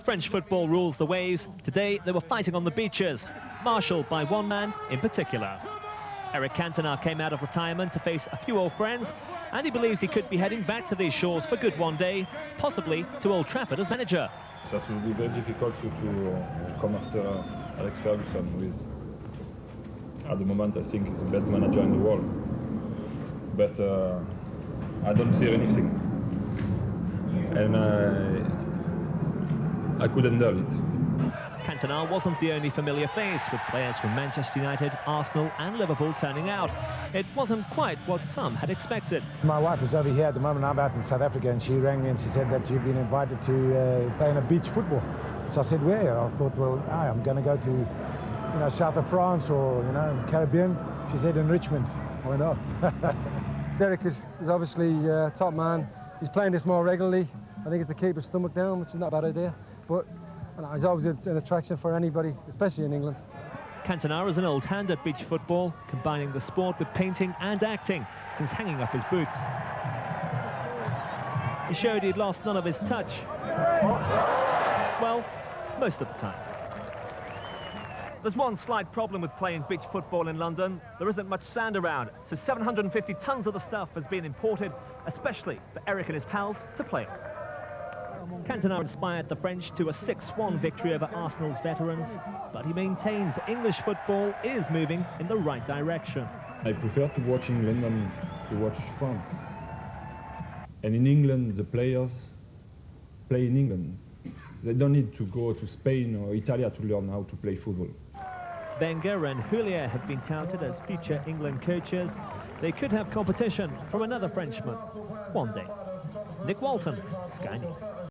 French football rules the waves. Today they were fighting on the beaches, marshalled by one man in particular. Eric Cantona came out of retirement to face a few old friends, and he believes he could be heading back to these shores for good one day, possibly to Old Trafford as manager. That will be very difficult to come after Alex Ferguson, who is, at the moment, I think, is the best manager in the world. But I don't see anything. And I couldn't handle it. Cantona wasn't the only familiar face, with players from Manchester United, Arsenal and Liverpool turning out. It wasn't quite what some had expected. My wife is over here at the moment. I'm out in South Africa, and she rang me and she said that you've been invited to play in a beach football. So I said, where? I thought, well, I'm going to go to, south of France or, the Caribbean. She said in Richmond. Why not? Derek is obviously a top man. He's playing this more regularly. I think it's to keep his stomach down, which is not a bad idea. But he's always an attraction for anybody, especially in England. Cantona is an old hand at beach football, combining the sport with painting and acting since hanging up his boots. He showed he'd lost none of his touch. Well, most of the time. There's one slight problem with playing beach football in London. There isn't much sand around, so 750 tons of the stuff has been imported, especially for Eric and his pals to play on. Cantona inspired the French to a 6-1 victory over Arsenal's veterans, but he maintains English football is moving in the right direction. I prefer to watch England than to watch France. And in England, the players play in England. They don't need to go to Spain or Italy to learn how to play football. Wenger and Houllier have been touted as future England coaches. They could have competition from another Frenchman one day. Nick Walton, Sky News.